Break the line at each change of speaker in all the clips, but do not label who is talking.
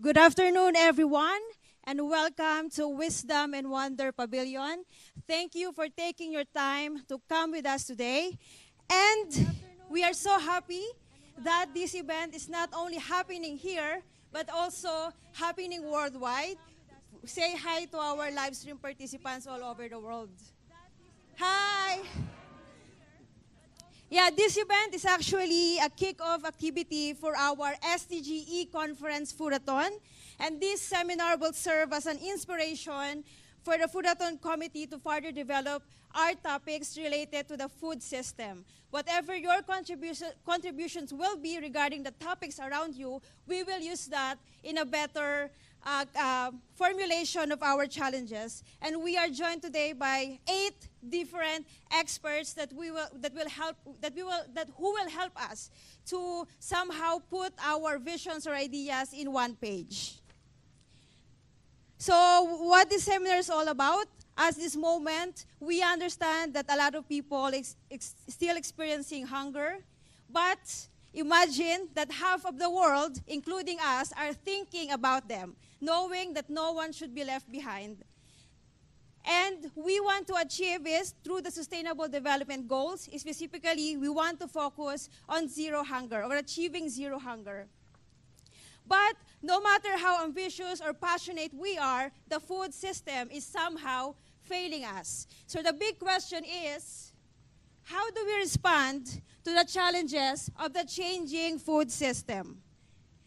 Good afternoon, everyone, and welcome to Wisdom and Wonder Pavilion. Thank you for taking your time to come with us today. And we are so happy that this event is not only happening here, but also happening worldwide. Say hi to our live stream participants all over the world. Hi! Yeah, this event is actually a kick-off activity for our SDG E-confernce Foodathon. And this seminar will serve as an inspiration for the Foodathon committee to further develop our topics related to the food system. Whatever your contributions will be regarding the topics around you, we will use that in a better formulation of our challenges. And we are joined today by 8 different experts who will help us to somehow put our visions or ideas in one page. So what this seminar is all about, at this moment, we understand that a lot of people still experiencing hunger, but imagine that half of the world, including us, are thinking about them, knowing that no one should be left behind. And we want to achieve this through the Sustainable Development Goals. Specifically, we want to focus on zero hunger, or achieving zero hunger. But no matter how ambitious or passionate we are, the food system is somehow failing us. So the big question is, how do we respond to the challenges of the changing food system?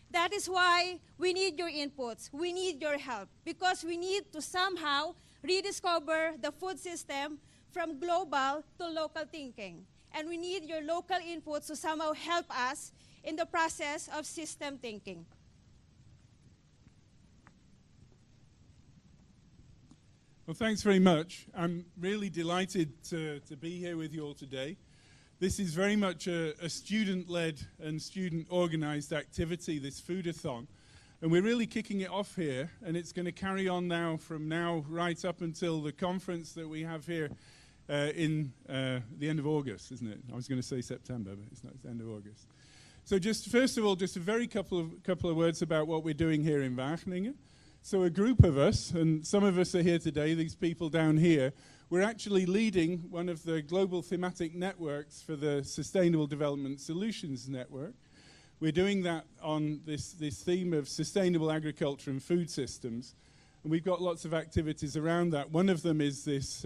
That is why we need your inputs, we need your help, because we need to somehow rediscover the food system from global to local thinking. And we need your local inputs to somehow help us in the process of system thinking.
Well, thanks very much. I'm really delighted to be here with you all today. This is very much a student-led and student-organized activity, this Foodathon. And we're really kicking it off here, and it's going to carry on now from now right up until the conference that we have here in the end of August, isn't it? I was going to say September, but it's not, it's the end of August. So just first of all, just a very couple of words about what we're doing here in Wageningen. So a group of us, and some of us are here today, these people down here, we're actually leading one of the global thematic networks for the Sustainable Development Solutions Network. We're doing that on this theme of sustainable agriculture and food systems. And we've got lots of activities around that. One of them is this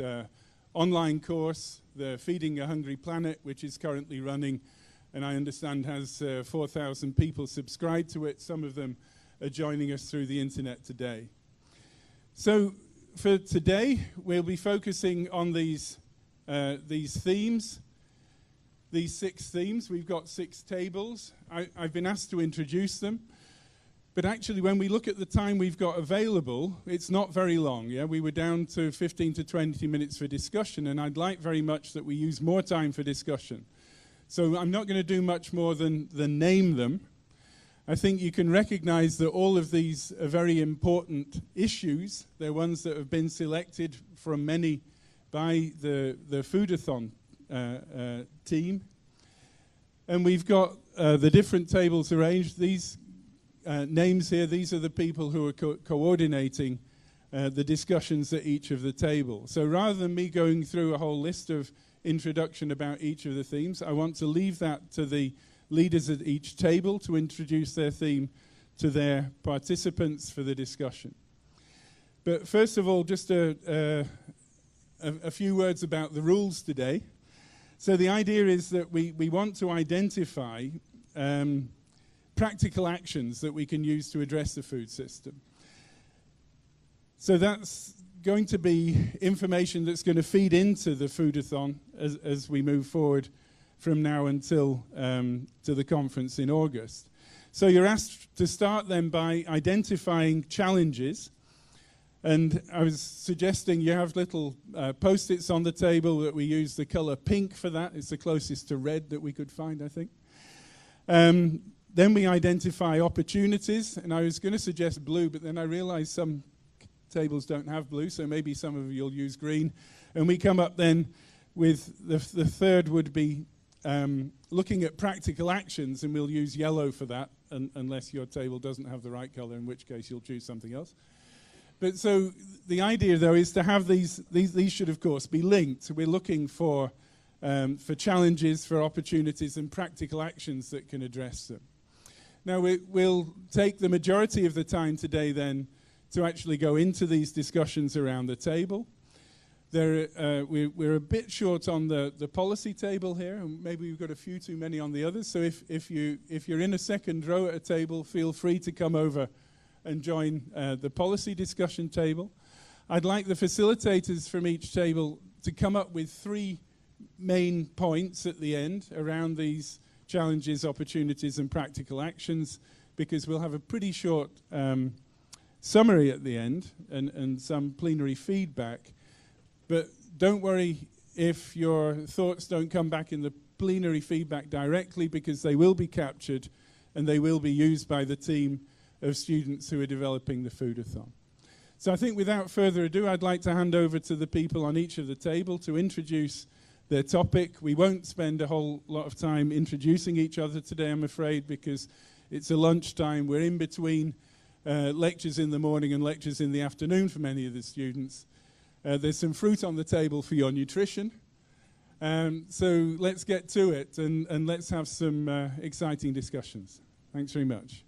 online course, the Feeding a Hungry Planet, which is currently running, and I understand has 4,000 people subscribed to it. Some of them are joining us through the internet today. So for today, we'll be focusing on these themes, these 6 themes. We've got 6 tables. I've been asked to introduce them, but actually when we look at the time we've got available, it's not very long. Yeah, we were down to 15 to 20 minutes for discussion, and I'd like very much that we use more time for discussion. So I'm not going to do much more than name them. I think you can recognize that all of these are very important issues. They're ones that have been selected from many by the Foodathon team. And we've got the different tables arranged. These names here, these are the people who are coordinating the discussions at each of the tables. So rather than me going through a whole list of introduction about each of the themes, I want to leave that to the leaders at each table to introduce their theme to their participants for the discussion. But first of all, just a few words about the rules today. So the idea is that we want to identify practical actions that we can use to address the food system. So that's going to be information that's going to feed into the Foodathon as we move forward from now until to the conference in August. So you're asked to start then by identifying challenges. And I was suggesting you have little post-its on the table that we use the color pink for that. It's the closest to red that we could find, I think. Then we identify opportunities. And I was going to suggest blue, but then I realized some tables don't have blue, so maybe some of you will use green. And we come up then with the third would be looking at practical actions, and we'll use yellow for that. unless your table doesn't have the right color, in which case you'll choose something else. But so the idea, though, is to have these should, of course, be linked. We're looking for challenges, for opportunities, and practical actions that can address them. Now, we'll take the majority of the time today, then, to actually go into these discussions around the table. We're a bit short on the policy table here, and maybe we've got a few too many on the others. So if you're in a second row at a table, feel free to come over and join the policy discussion table. I'd like the facilitators from each table to come up with 3 main points at the end around these challenges, opportunities, and practical actions, because we'll have a pretty short summary at the end and some plenary feedback. But don't worry if your thoughts don't come back in the plenary feedback directly, because they will be captured and they will be used by the team of students who are developing the Foodathon. So I think without further ado, I'd like to hand over to the people on each of the table to introduce their topic. We won't spend a whole lot of time introducing each other today, I'm afraid, because it's a lunchtime. We're in between lectures in the morning and lectures in the afternoon for many of the students. There's some fruit on the table for your nutrition. So let's get to it and let's have some exciting discussions. Thanks very much.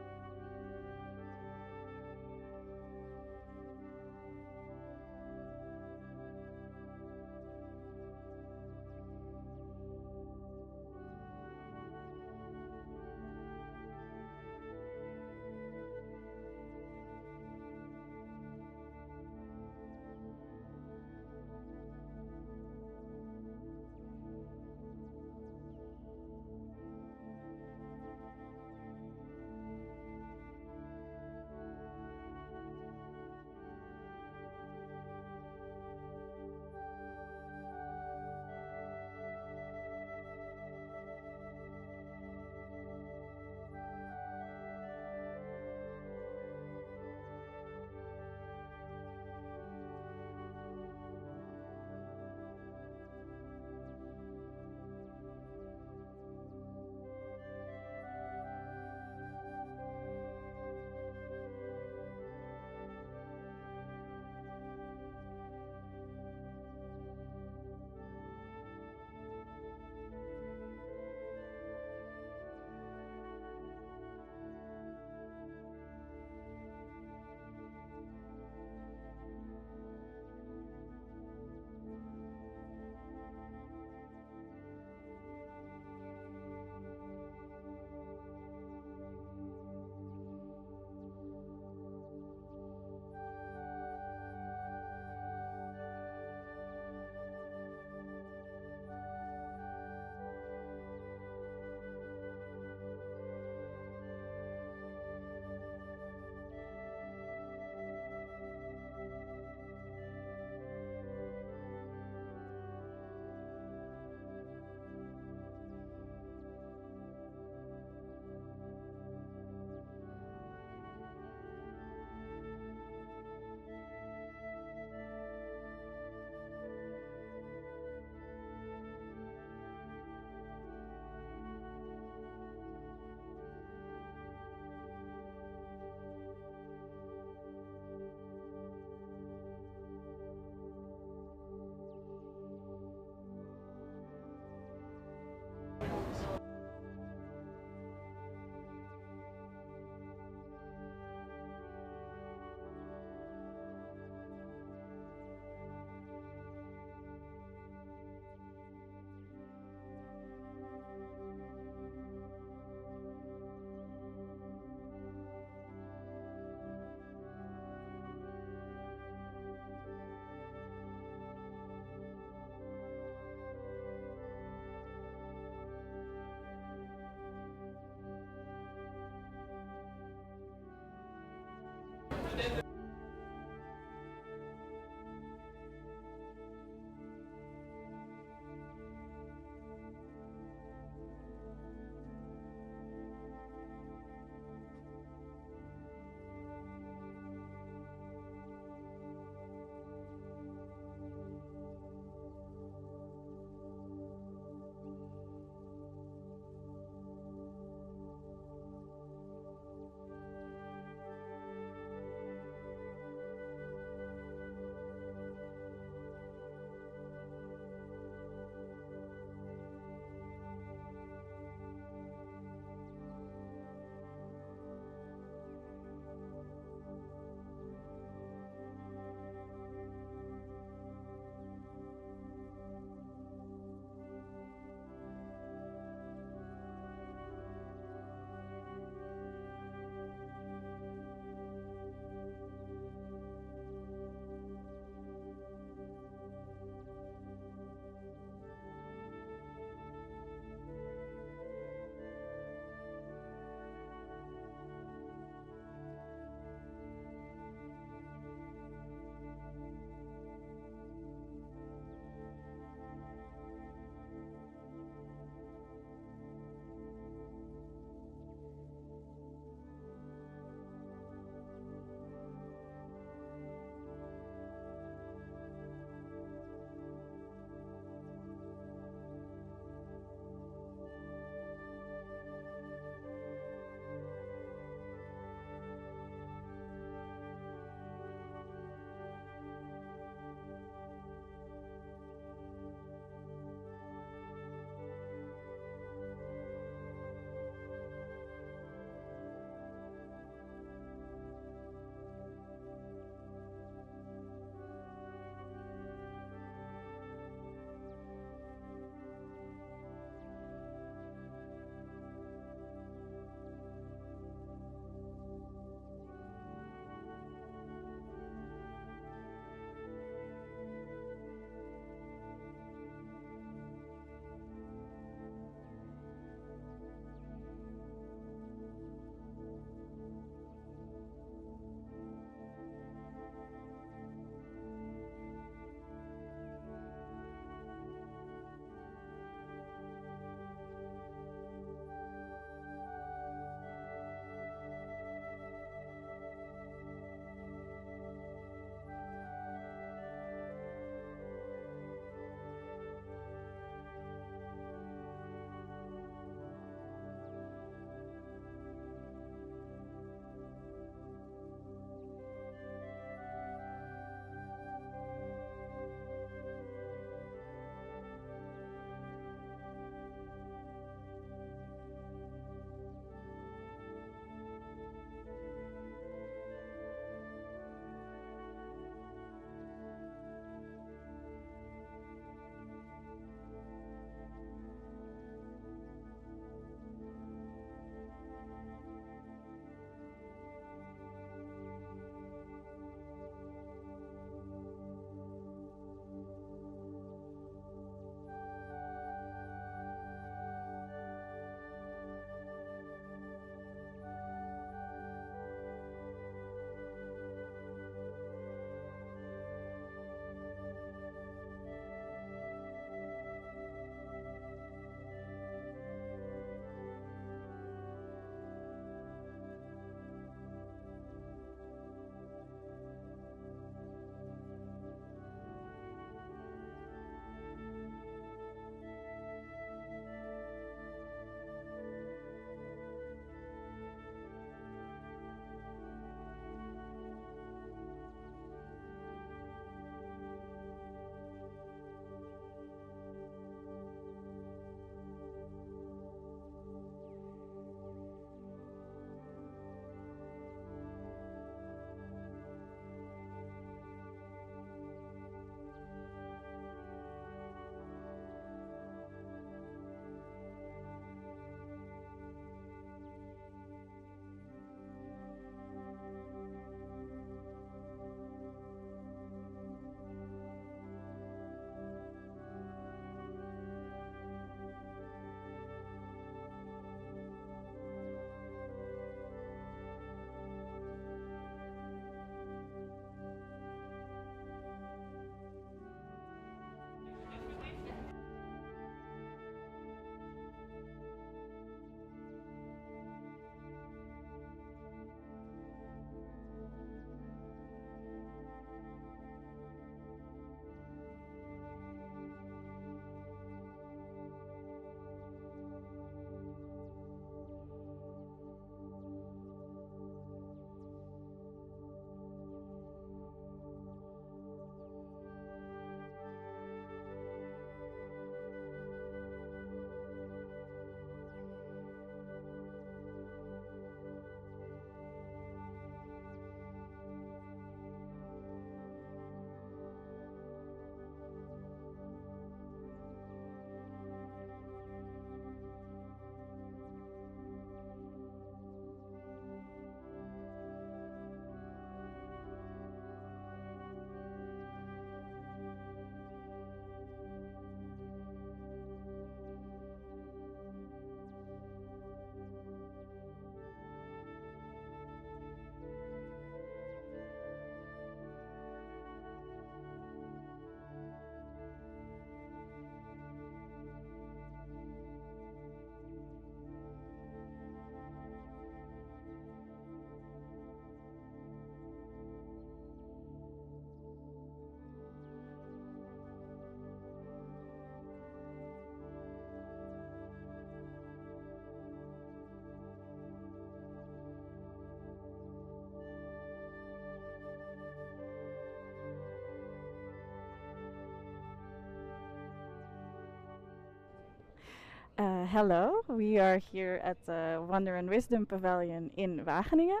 Hello, we are here at the Wonder and Wisdom Pavilion in Wageningen.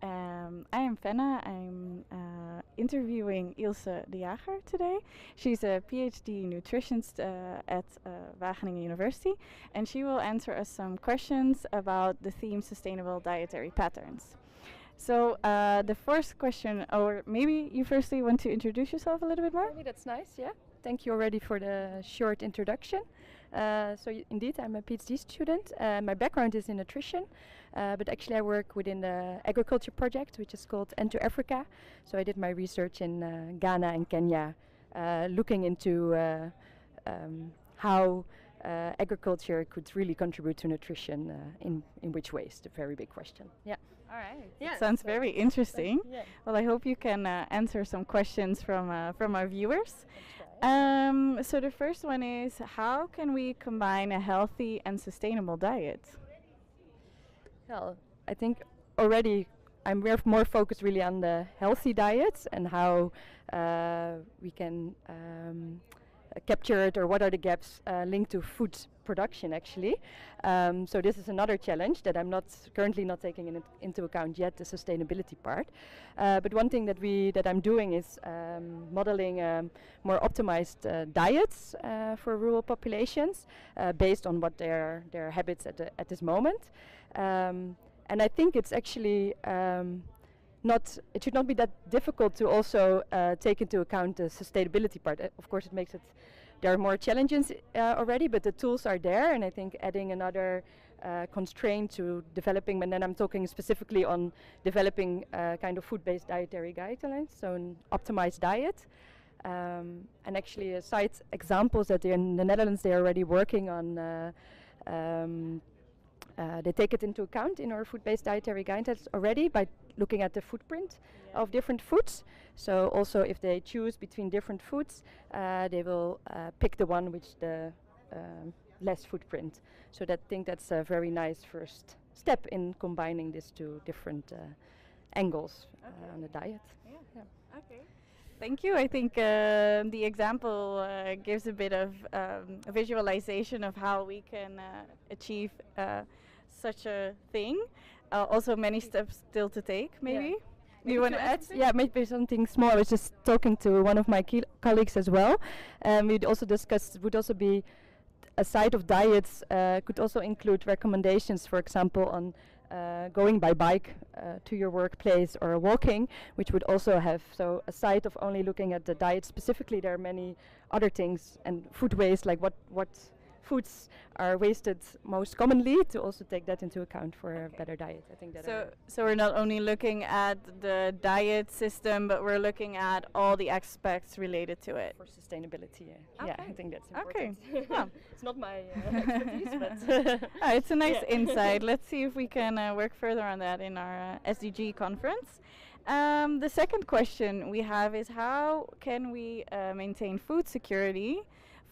I am Fenna. I'm interviewing Ilse de Jager today. She's a PhD nutritionist at Wageningen University, and she will answer us some questions about the theme sustainable dietary patterns. So the first question, or maybe you firstly want to introduce yourself a little bit more?
Maybe that's nice, yeah. Thank you already for the short introduction. Indeed, I'm a PhD student. My background is in nutrition, but actually I work within the agriculture project, which is called End to Africa. So I did my research in Ghana and Kenya, looking into how agriculture could really contribute to nutrition, in which ways, the very big question. Yeah.
All right.
Yeah,
Sounds
so
very interesting.
Yeah.
Well, I hope you can answer some questions from our viewers. So the first one is, how can we combine a healthy and sustainable diet?
Well, I think already we're more focused really on the healthy diets and how we can capture it, or what are the gaps linked to food production actually. So this is another challenge that I'm currently not taking into account yet, the sustainability part. But one thing that I'm doing is modeling more optimized diets for rural populations based on what their habits at this moment. And I think it's actually it should not be that difficult to also take into account the sustainability part. Of course, there are more challenges already, but the tools are there, and I think adding another constraint to developing, and then I'm talking specifically on developing kind of food-based dietary guidelines, so an optimized diet. And actually, cite examples that in the Netherlands they're already working on. They take it into account in our food-based dietary guidelines already by looking at the footprint of different foods. So also if they choose between different foods, they will pick the one which the less footprint. So I think that's a very nice first step in combining these two different angles on the diet.
Yeah. Okay. Thank you. I think the example gives a bit of a visualization of how we can achieve such a thing. Also many steps still to take, maybe. Do you want to add?
Yeah, maybe something small. I was just talking to one of my colleagues as well. We'd also discussed, would also be a side of diets could also include recommendations, for example, on going by bike to your workplace or walking, which would also have, so aside of only looking at the diet specifically, there are many other things and food waste, like what foods are wasted most commonly, to also take that into account for a better diet. I think that.
So we're not only looking at the diet system, but we're looking at all the aspects related to it.
For sustainability, yeah, I think that's
Okay.
important.
Yeah.
It's not my expertise, but
It's a nice insight. Let's see if we can work further on that in our SDG conference. The second question we have is, how can we maintain food security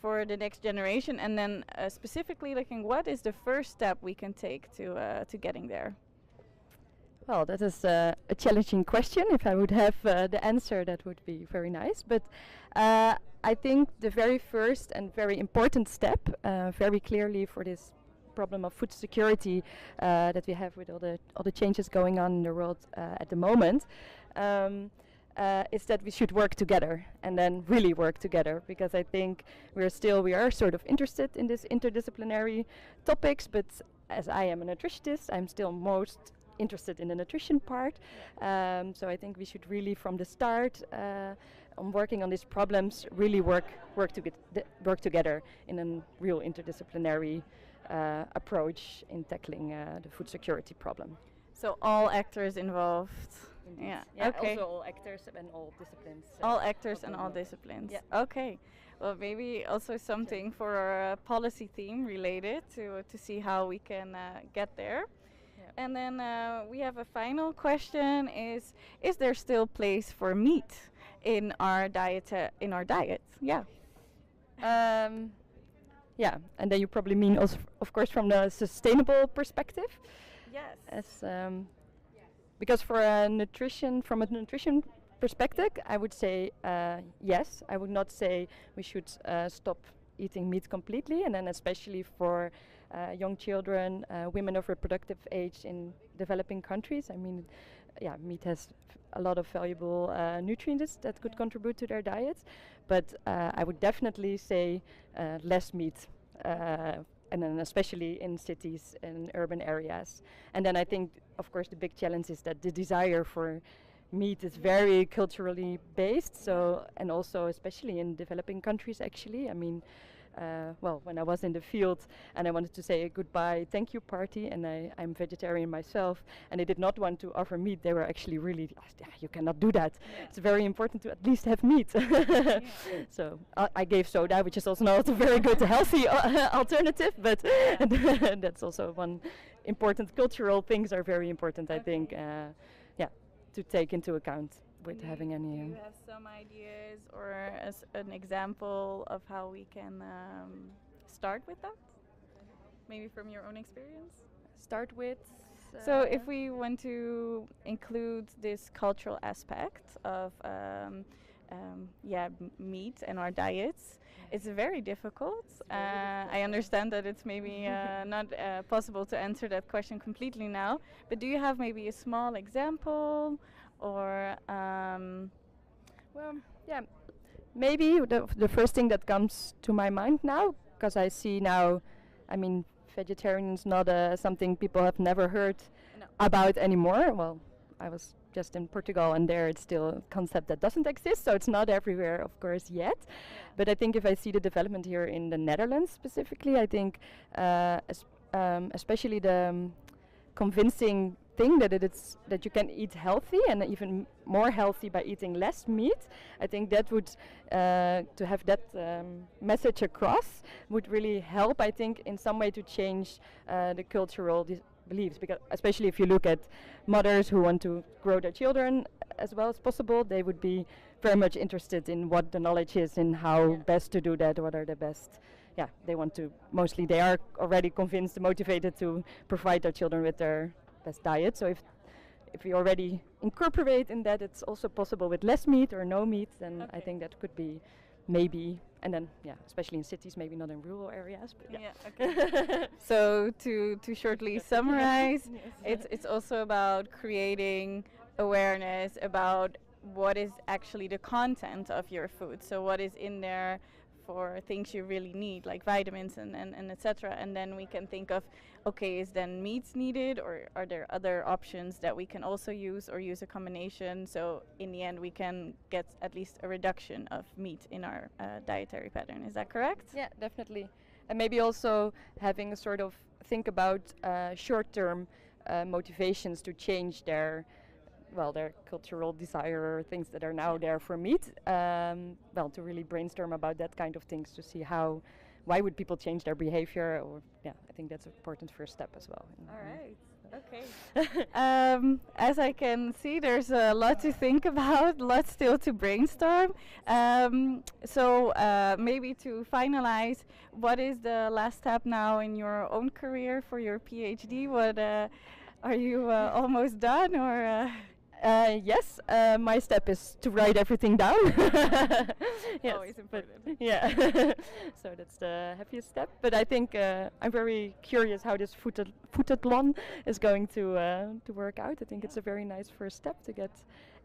for the next generation, and then specifically looking, what is the first step we can take to getting there?
Well, that is a challenging question. If I would have the answer, that would be very nice. But I think the very first and very important step, very clearly for this problem of food security that we have with all the changes going on in the world at the moment, is that we should work together, and then really work together, because I think we are sort of interested in this interdisciplinary topics, but as I am a nutritionist, I'm still most interested in the nutrition part. So I think we should really, from the start, on working on these problems, really work together in a real interdisciplinary approach in tackling the food security problem.
So all actors involved.
Yeah.
Okay.
Also all actors and all disciplines.
All actors and all disciplines.
Yeah.
Okay. Well, maybe also something for our policy theme related to see how we can get there.
Yeah.
And then we have a final question: is there still place for meat in our diet? Yeah.
Yeah, and then you probably mean also, of course, from the sustainable perspective.
Yes.
As because from a nutrition perspective, I would say yes. I would not say we should stop eating meat completely, and then especially for young children, women of reproductive age in developing countries. I mean, yeah, meat has a lot of valuable nutrients that could contribute to their diets, but I would definitely say less meat. And then especially in cities and urban areas. And then I think, of course, the big challenge is that the desire for meat is very culturally based. So, and also especially in developing countries, actually. I mean, well, when I was in the field and I wanted to say a goodbye thank you party, and I'm vegetarian myself, and they did not want to offer meat, they were actually really, you cannot do that. Yeah. It's very important to at least have meat. Yeah. So I gave soda, which is also not a very good healthy alternative, but that's also one important cultural things are very important, I think, yeah, to take into account with having any.
Do you have some ideas or as an example of how we can start with that? Maybe from your own experience?
Start with?
So if we want to include this cultural aspect of meat in our diets, it's very difficult. I understand that it's maybe not possible to answer that question completely now, but do you have maybe a small example? Or
well, yeah, maybe the first thing that comes to my mind now, because I see now, I mean, vegetarian is not something people have never heard about anymore. Well, I was just in Portugal, and there it's still a concept that doesn't exist, so it's not everywhere, of course, yet. Yeah. But I think if I see the development here in the Netherlands specifically, I think especially the convincing thing that you can eat healthy and even more healthy by eating less meat. I think that would to have that message across would really help, I think, in some way to change the cultural beliefs, because especially if you look at mothers who want to grow their children as well as possible, they would be very much interested in what the knowledge is and how best to do that, what are the best. Yeah, they want to, mostly they are already convinced, motivated to provide their children with their best diet. So if we already incorporate in that it's also possible with less meat or no meat, then I think that could be maybe, and then especially in cities, maybe not in rural areas, but
okay. So to shortly summarize, it's also about creating awareness about what is actually the content of your food, so what is in there for things you really need, like vitamins and etc. And then we can think of, okay, is then meats needed, or are there other options that we can also use, or use a combination? So in the end, we can get at least a reduction of meat in our dietary pattern. Is that correct?
Yeah, definitely. And maybe also having a sort of think about short-term motivations to change their cultural desire, things that are now there for meat. To really brainstorm about that kind of things to see why would people change their behavior, or I think that's an important first step as well.
All right. Okay. As I can see, there's a lot to think about, lots still to brainstorm. So maybe to finalize, what is the last step now in your own career for your PhD? What are you almost done, or?
Yes, my step is to write everything down.
Yes, always important.
So that's the happiest step. But I think I'm very curious how this Foodathon is going to work out. I think it's a very nice first step to get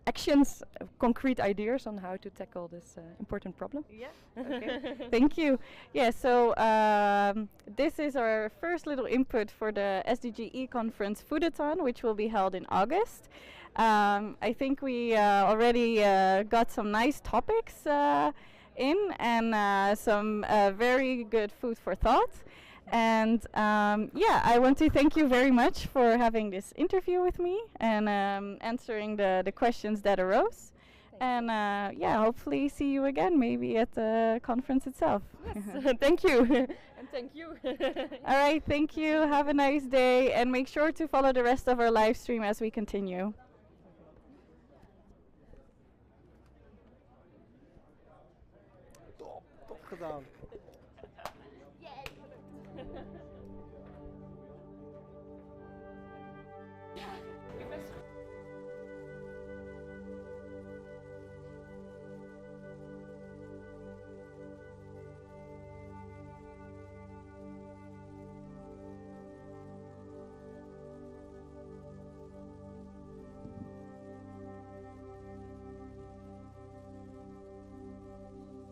actions, concrete ideas on how to tackle this important problem.
Yeah. Okay. Thank you. Yeah. So this is our first little input for the SDG E-confernce Foodathon, which will be held in August. I think we already got some nice topics in, and some very good food for thought. And I want to thank you very much for having this interview with me and answering the questions that arose. And hopefully see you again, maybe at the conference itself.
Yes. Thank you. And thank you.
All right, thank you. Have a nice day, and make sure to follow the rest of our live stream as we continue.
Top gedaan.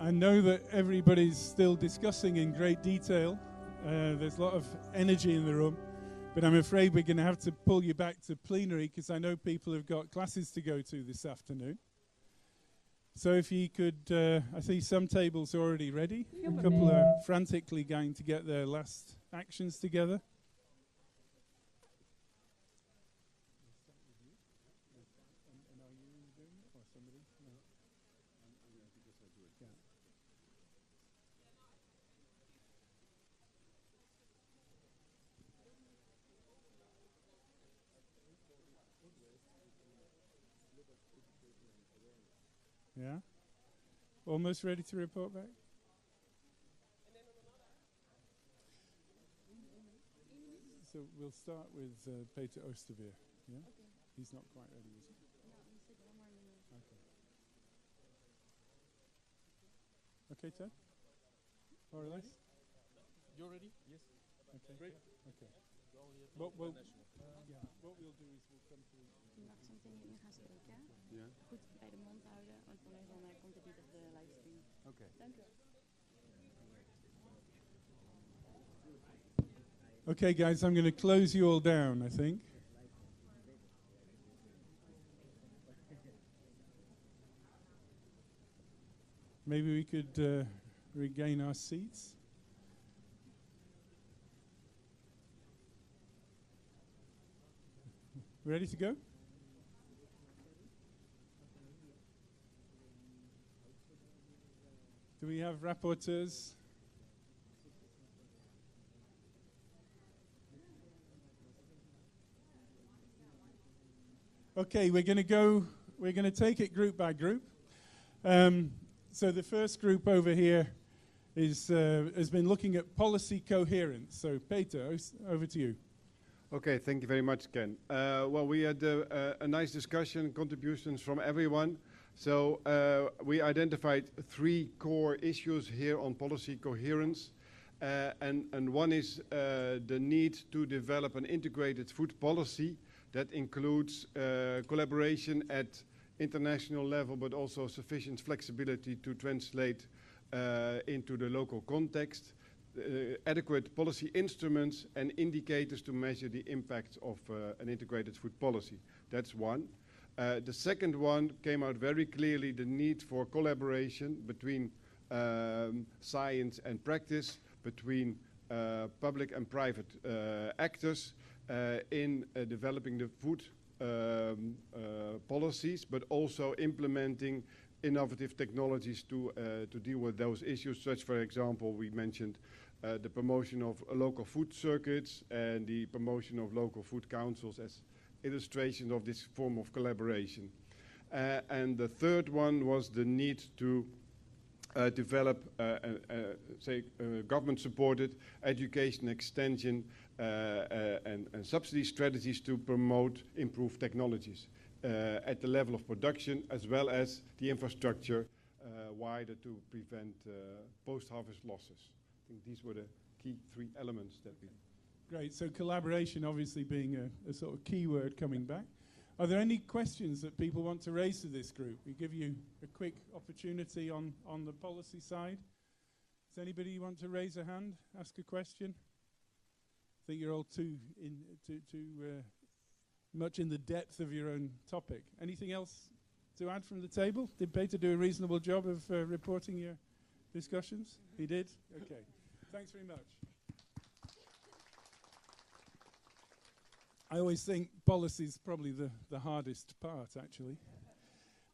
I know that everybody's still discussing in great detail. There's a lot of energy in the room, but I'm afraid we're going to have to pull you back to plenary because I know people have got classes to go to this afternoon. So if you could, I see some tables already ready. A couple are frantically going to get their last actions together. Yeah? Almost ready to report back? So we'll start with Peter Oosterveer. Yeah? Okay. He's not quite ready, is he? Okay, Ted? More or less?
You're ready? Yes.
Okay.
Great.
Okay. What we'll do is we'll come to...
Je mag zo meteen in gaan spreken.
Ja.
Goed bij de mond houden, want anders dan komt het niet op de livestream.
Oké.
Dank u wel.
Okay, guys, I'm going to close you all down, I think. Maybe we could regain our seats. Ready to go? Do we have rapporteurs? Okay, we're going to take it group by group. So the first group over here has been looking at policy coherence. So Peter, over to you.
Okay, thank you very much, Ken. Well, we had a nice discussion, contributions from everyone. So we identified 3 core issues here on policy coherence. And one is the need to develop an integrated food policy that includes collaboration at international level, but also sufficient flexibility to translate into the local context. Adequate policy instruments and indicators to measure the impact of an integrated food policy. That's one. The second one came out very clearly, the need for collaboration between science and practice, between public and private actors in developing the food policies, but also implementing innovative technologies to deal with those issues, such, for example, we mentioned the promotion of local food circuits and the promotion of local food councils as illustrations of this form of collaboration. And the third one was the need to develop, government-supported education extension and subsidy strategies to promote improved technologies at the level of production as well as the infrastructure wider to prevent post-harvest losses. I think these were the key 3 elements that we...
Great, so collaboration obviously being a sort of key word coming back. Are there any questions that people want to raise to this group? We give you a quick opportunity on the policy side. Does anybody want to raise a hand, ask a question? I think you're all too much in the depth of your own topic. Anything else to add from the table? Did Peter do a reasonable job of reporting your discussions? He did? Okay. Thanks very much. I always think policy is probably the hardest part, actually.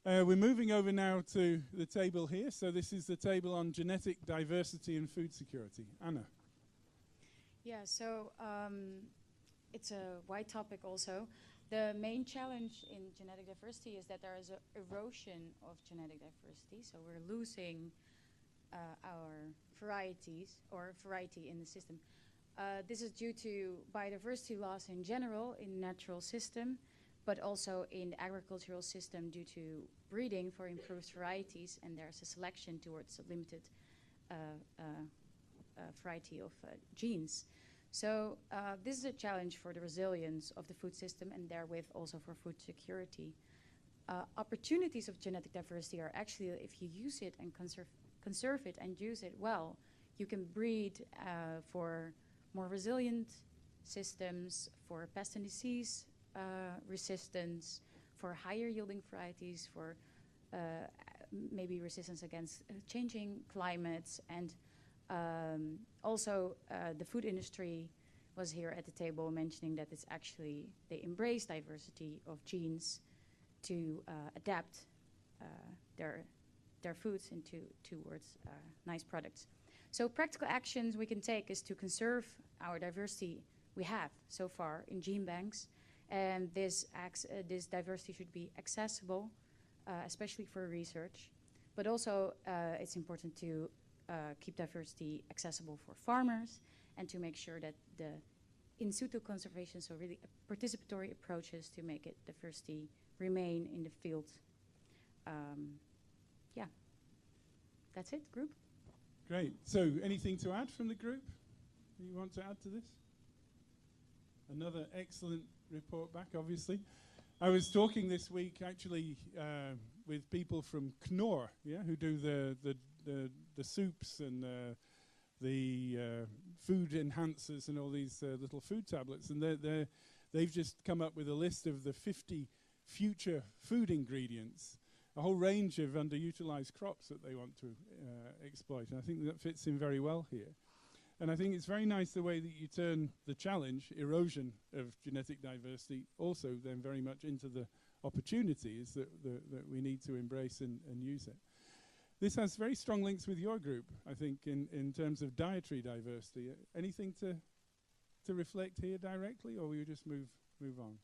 We're moving over now to the table here. So this is the table on genetic diversity and food security. Anna.
Yeah, so it's a wide topic also. The main challenge in genetic diversity is that there is an erosion of genetic diversity. So we're losing our varieties or variety in the system. This is due to biodiversity loss in general in natural system, but also in the agricultural system due to breeding for improved varieties, and there's a selection towards a limited variety of genes. So this is a challenge for the resilience of the food system and therewith also for food security. opportunities of genetic diversity are actually if you use it and conserve it and use it well, you can breed for more resilient systems, for pest and disease resistance, for higher yielding varieties, for maybe resistance against changing climates, and also the food industry was here at the table mentioning that it's actually, they embrace diversity of genes to adapt their foods towards nice products. So practical actions we can take is to conserve our diversity we have so far in gene banks, and this diversity should be accessible, especially for research. But also it's important to keep diversity accessible for farmers and to make sure that the in situ conservation, so really participatory approaches to make it diversity remain in the field. Yeah, that's it, group.
Great. So anything to add from the group? You want to add to this? Another excellent report back, obviously. I was talking this week actually with people from Knorr, yeah, who do the soups and the food enhancers and all these little food tablets, and they've just come up with a list of the 50 future food ingredients, a whole range of underutilized crops that they want to exploit. And I think that fits in very well here. And I think it's very nice the way that you turn the challenge, erosion of genetic diversity, also then very much into the opportunities that we need to embrace and use it. This has very strong links with your group, I think, in terms of dietary diversity. Anything to reflect here directly, or will you just move on?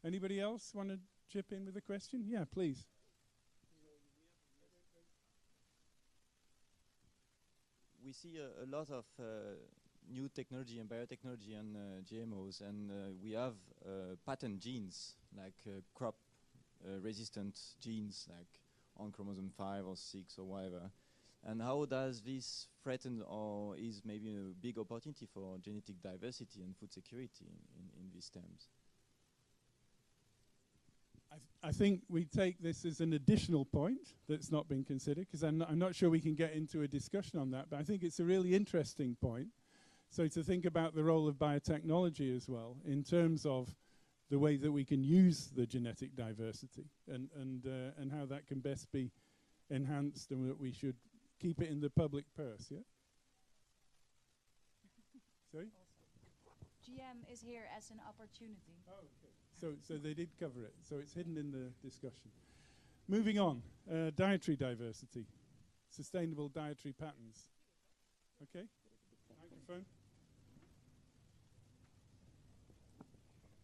Anybody else want to chip in with a question? Yeah, please.
We see a lot of new technology and biotechnology and GMOs, and we have patent genes like crop resistant genes like on chromosome 5 or 6 or whatever. And how does this threaten or is maybe a big opportunity for genetic diversity and food security in these terms?
I think we take this as an additional point that's not been considered, because I'm not sure we can get into a discussion on that, but I think it's a really interesting point. So to think about the role of biotechnology as well in terms of the way that we can use the genetic diversity and how that can best be enhanced, and that we should keep it in the public purse, yeah? Sorry?
GM is here as an opportunity.
Oh, okay. So they did cover it. So it's hidden in the discussion. Moving on, dietary diversity, sustainable dietary patterns. Okay, microphone.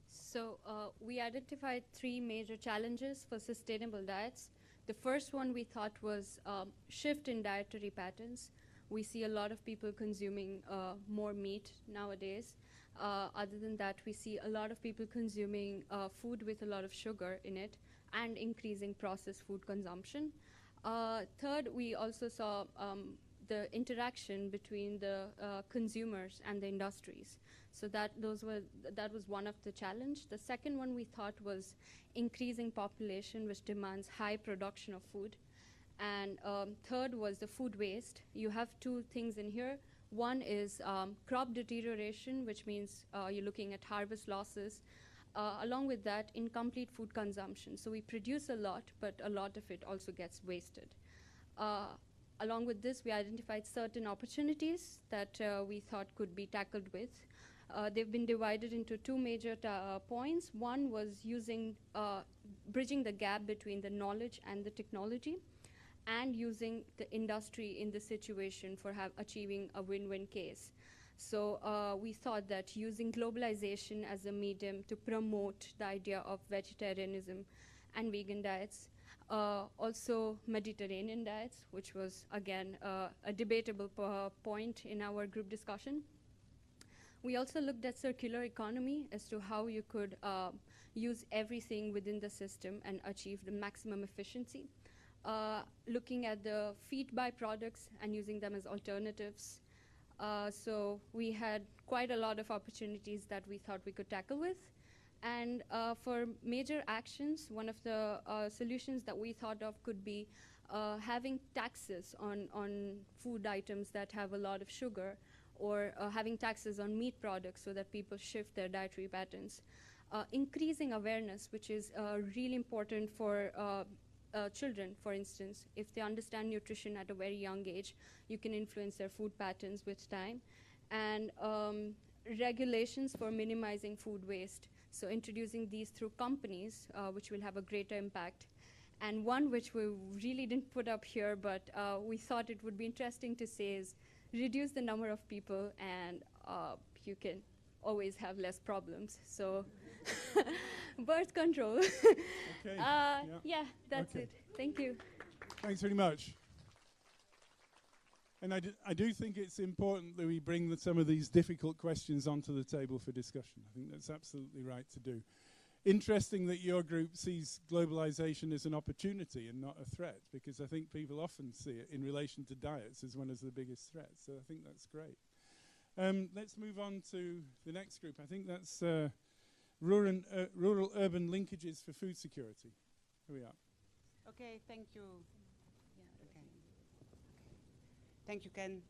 So we identified 3 major challenges for sustainable diets. The first one we thought was shift in dietary patterns. We see a lot of people consuming more meat nowadays. Other than that, we see a lot of people consuming food with a lot of sugar in it and increasing processed food consumption. Third, we also saw the interaction between the consumers and the industries. So that was one of the challenge. The second one we thought was increasing population, which demands high production of food. And third was the food waste. You have 2 things in here. One is crop deterioration, which means you're looking at harvest losses. Along with that, incomplete food consumption. So we produce a lot, but a lot of it also gets wasted. Along with this, we identified certain opportunities that we thought could be tackled with. They've been divided into 2 major points. One was using, bridging the gap between the knowledge and the technology, and using the industry in the situation for achieving a win-win case. So we thought that using globalization as a medium to promote the idea of vegetarianism and vegan diets, also Mediterranean diets, which was again a debatable point in our group discussion. We also looked at circular economy as to how you could use everything within the system and achieve the maximum efficiency. Looking at the feed byproducts and using them as alternatives. So we had quite a lot of opportunities that we thought we could tackle with. And for major actions, one of the solutions that we thought of could be having taxes on food items that have a lot of sugar, or having taxes on meat products so that people shift their dietary patterns. Increasing awareness, which is really important for children, for instance. If they understand nutrition at a very young age, you can influence their food patterns with time. And regulations for minimizing food waste. So introducing these through companies, which will have a greater impact. And one which we really didn't put up here, but we thought it would be interesting to say, is reduce the number of people, and you can always have less problems. So birth control.
Okay.
Yeah, that's
Okay.
it. Thank you.
Thanks very much. And I do think it's important that we bring some of these difficult questions onto the table for discussion. I think that's absolutely right to do. Interesting that your group sees globalization as an opportunity and not a threat, because I think people often see it in relation to diets as one of the biggest threats. So I think that's great. Let's move on to the next group. I think that's rural-urban linkages for food security. Here we are.
Okay, thank you. Okay. Thank you, Ken.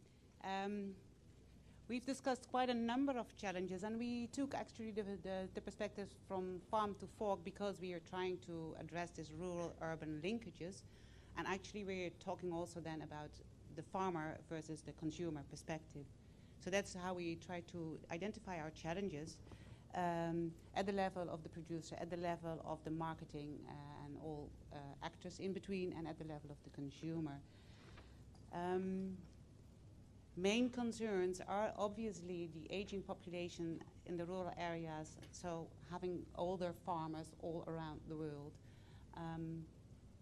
We've discussed quite a number of challenges, and we took actually the perspectives from farm to fork because we are trying to address these rural-urban linkages. And actually we're talking also then about the farmer versus the consumer perspective. So that's how we try to identify our challenges at the level of the producer, at the level of the marketing and all actors in between, and at the level of the consumer. Main concerns are obviously the aging population in the rural areas, so having older farmers all around the world.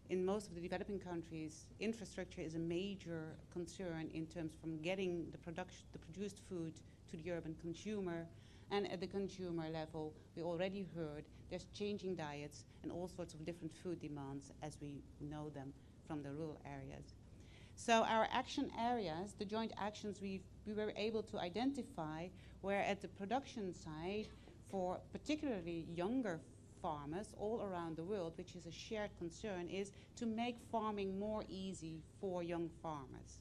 In most of the developing countries, infrastructure is a major concern in terms from getting the produced food to the urban consumer. And at the consumer level, we already heard there's changing diets and all sorts of different food demands as we know them from the rural areas. So our action areas, the joint actions we were able to identify, were at the production side for particularly younger farmers all around the world, which is a shared concern, is to make farming more easy for young farmers.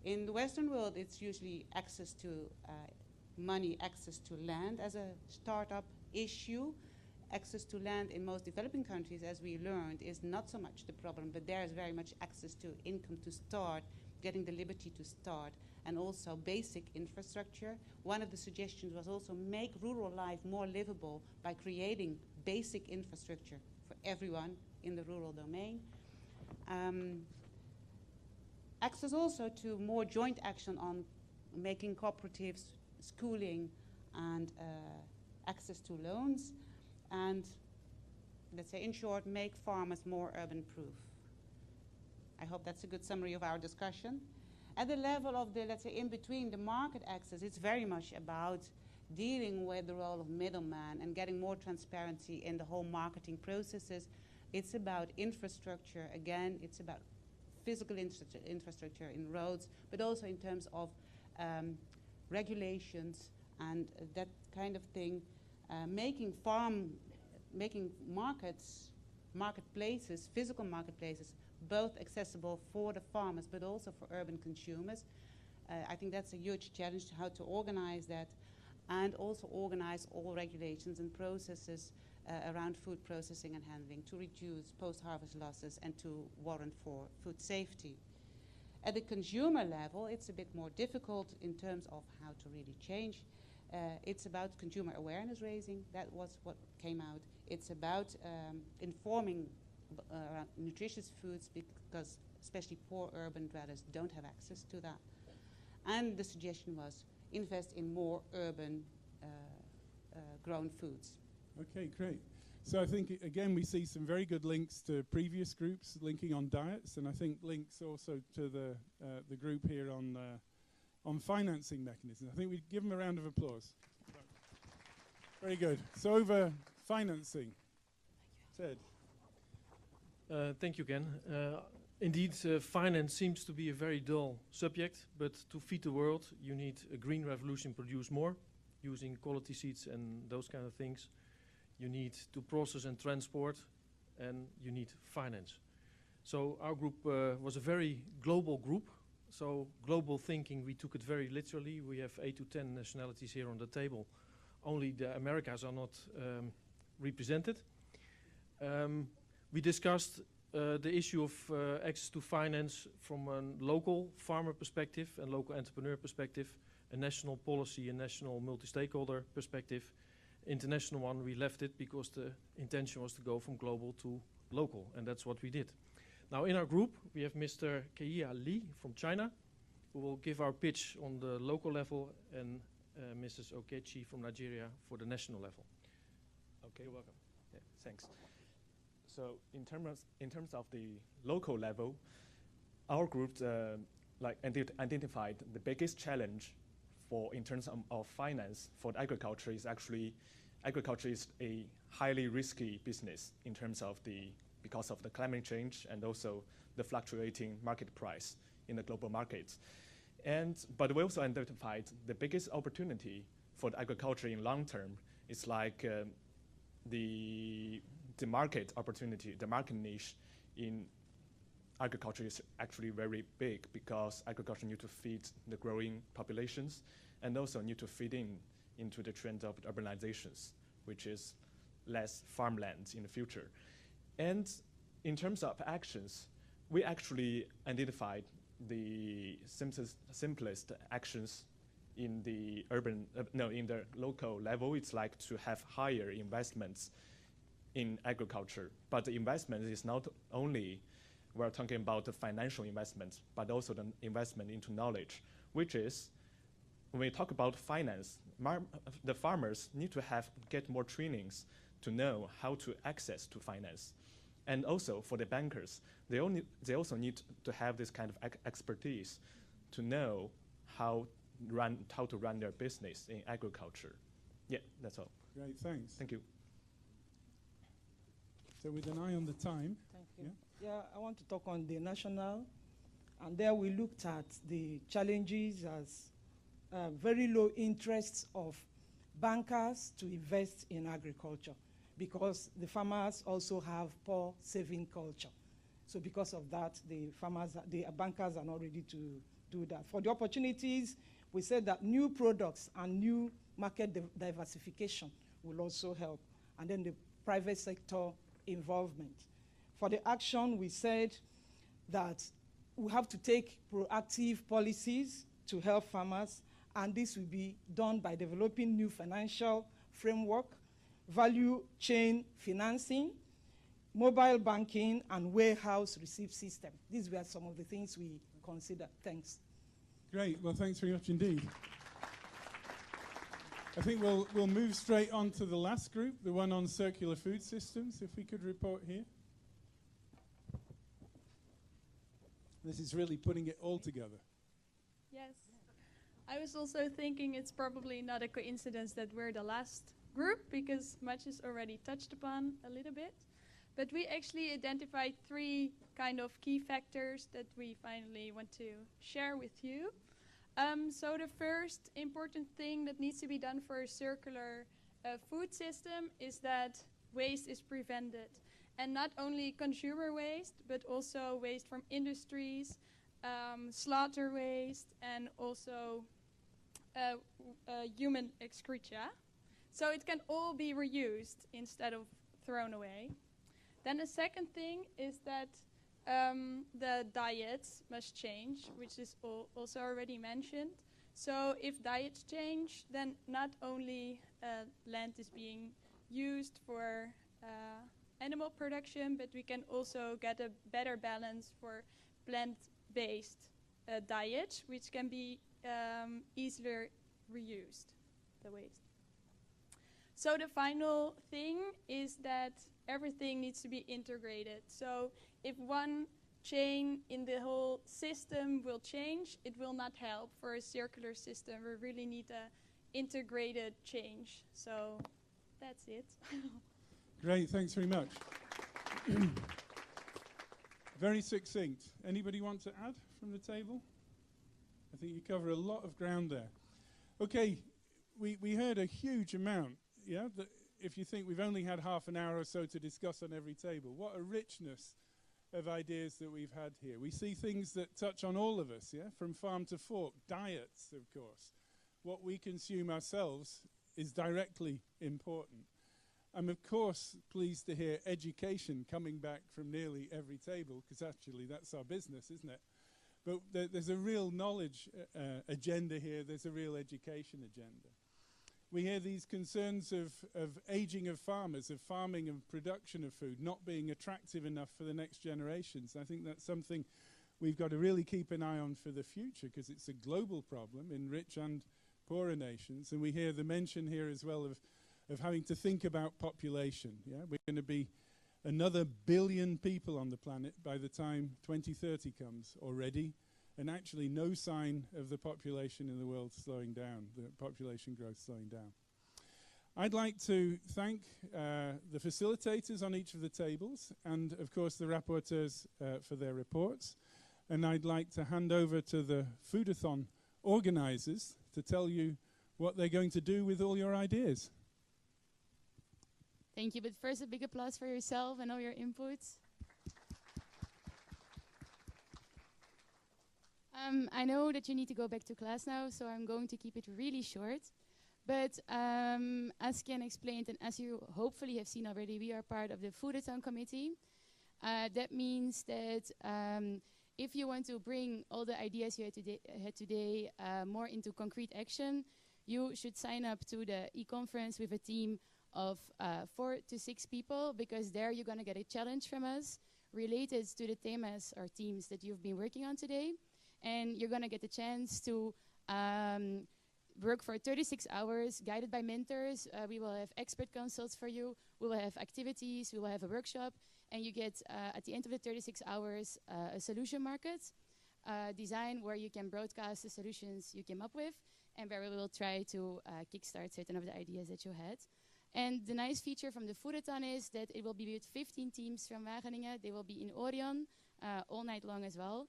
In the Western world, it's usually access to money, access to land as a startup issue. Access to land in most developing countries, as we learned, is not so much the problem, but there is very much access to income to start, getting the liberty to start, and also basic infrastructure. One of the suggestions was also make rural life more livable by creating basic infrastructure for everyone in the rural domain. Access also to more joint action on making cooperatives, schooling, and access to loans. And let's say, in short, make farmers more urban-proof. I hope that's a good summary of our discussion. At the level of the, let's say, in between the market access, it's very much about dealing with the role of middleman and getting more transparency in the whole marketing processes. It's about infrastructure. Again, it's about physical infrastructure in roads, but also in terms of regulations and that kind of thing. Making marketplaces, physical marketplaces, both accessible for the farmers but also for urban consumers. I think that's a huge challenge, how to organize that, and also organize all regulations and processes around food processing and handling to reduce post-harvest losses and to warrant for food safety. At the consumer level, it's a bit more difficult in terms of how to really change. It's about consumer awareness raising. That was what came out. It's about informing around nutritious foods, because especially poor urban dwellers don't have access to that. And the suggestion was invest in more urban grown foods.
Okay, great. So I think, again, we see some very good links to previous groups linking on diets, and I think links also to the group here on financing mechanisms. I think we'd give them a round of applause. Very good. So over financing. Ted.
Thank you, Ken. Indeed, finance seems to be a very dull subject, but to feed the world, you need a green revolution, produce more, using quality seeds and those kind of things. you need to process and transport, and you need finance. So our group was a very global group. So global thinking, we took it very literally. We have 8 to 10 nationalities here on the table. Only the Americas are not represented. We discussed the issue of access to finance from a local farmer perspective and local entrepreneur perspective, a national policy, a national multi-stakeholder perspective. International one, we left it because the intention was to go from global to local, and that's what we did. Now in our group, we have Mr. Keia Li from China, who will give our pitch on the local level, and Mrs. Okechi from Nigeria for the national level.
Okay.
You're welcome.
Yeah, thanks. So in terms of the local level, our group identified the biggest challenge in terms of finance for agriculture is actually agriculture is a highly risky business in terms of because of the climate change and also the fluctuating market price in the global markets. But we also identified the biggest opportunity for the agriculture in long term is like the market opportunity, the market niche in agriculture is actually very big because agriculture need to feed the growing populations and also need to feed into the trend of urbanizations, which is less farmland in the future. And in terms of actions, we actually identified the simplest actions in the in the local level. It's like to have higher investments in agriculture, but the investment is not only we're talking about the financial investment, but also the investment into knowledge, which is when we talk about finance, the farmers need to get more trainings to know how to access to finance. And also for the bankers, they also need to have this kind of expertise to know how to run their business in agriculture. Yeah, that's all.
Great, thanks.
Thank you.
So with an eye on the time.
Thank you. Yeah, I want to talk on the national, and there we looked at the challenges as very low interests of bankers to invest in agriculture, because the farmers also have poor saving culture. So because of that, the bankers are not ready to do that. For the opportunities, we said that new products and new market diversification will also help, and then the private sector involvement. For the action, we said that we have to take proactive policies to help farmers, and this will be done by developing new financial framework, value chain financing, mobile banking, and warehouse receipt system. These were some of the things we considered. Thanks.
Great. Well, thanks very much indeed. I think we'll move straight on to the last group, the one on circular food systems, if we could report here. This is really putting it all together.
Yes. I was also thinking it's probably not a coincidence that we're the last group, because much is already touched upon a little bit. But we actually identified 3 kind of key factors that we finally want to share with you. So the first important thing that needs to be done for a circular food system is that waste is prevented. And not only consumer waste, but also waste from industries, slaughter waste, and also human excreta. So it can all be reused instead of thrown away. Then the second thing is that the diets must change, which is also already mentioned. So if diets change, then not only land is being used for animal production, but we can also get a better balance for plant-based diets, which can be easily reused, the waste. So the final thing is that everything needs to be integrated. So if one chain in the whole system will change, it will not help for a circular system. We really need a integrated change. So that's it.
Great, thanks very much. Very succinct. Anybody want to add from the table? I think you cover a lot of ground there. Okay, we heard a huge amount. Yeah, if you think we've only had half an hour or so to discuss on every table, what a richness of ideas that we've had here. We see things that touch on all of us, yeah, from farm to fork, diets, of course. What we consume ourselves is directly important. I'm, of course, pleased to hear education coming back from nearly every table, because actually that's our business, isn't it? But there's a real knowledge agenda here. There's a real education agenda. We hear these concerns of aging of farmers, of farming and production of food not being attractive enough for the next generations. I think that's something we've got to really keep an eye on for the future, because it's a global problem in rich and poorer nations. And we hear the mention here as well of having to think about population. Yeah, we're going to be another billion people on the planet by the time 2030 comes already, and actually no sign of the population in the world slowing down, the population growth slowing down. I'd like to thank the facilitators on each of the tables, and of course the rapporteurs for their reports. And I'd like to hand over to the Foodathon organizers to tell you what they're going to do with all your ideas.
Thank you, but first a big applause for yourself and all your inputs. I know that you need to go back to class now, so I'm going to keep it really short. But as Ken explained, and as you hopefully have seen already, we are part of the Foodathon committee. That means that if you want to bring all the ideas you had today more into concrete action, you should sign up to the E-confernce with a team of 4 to 6 people, because there you're going to get a challenge from us related to the themes or themes that you've been working on today. And you're going to get the chance to work for 36 hours, guided by mentors. We will have expert consults for you. We will have activities. We will have a workshop. And you get, at the end of the 36 hours, a solution market design where you can broadcast the solutions you came up with, and where we will try to kickstart certain of the ideas that you had. And the nice feature from the Foodathon is that it will be with 15 teams from Wageningen. They will be in Orion all night long as well.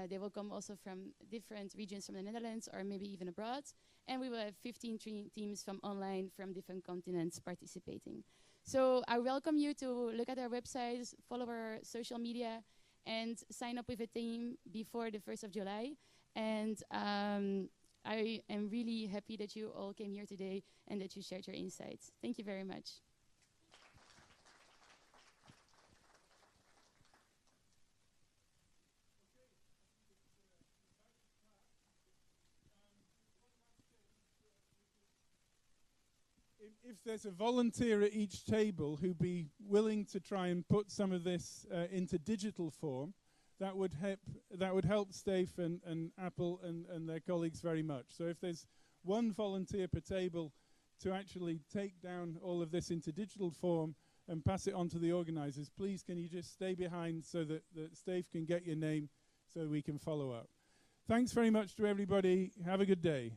They will come also from different regions from the Netherlands or maybe even abroad. And we will have 15 teams from online from different continents participating. So I welcome you to look at our websites, follow our social media, and sign up with a team before the 1st of July. And I am really happy that you all came here today and that you shared your insights. Thank you very much.
If there's a volunteer at each table who'd be willing to try and put some of this into digital form, that would help Steve and Apple and their colleagues very much. So if there's one volunteer per table to actually take down all of this into digital form and pass it on to the organizers, please can you just stay behind so that Steve can get your name so we can follow up. Thanks very much to everybody. Have a good day.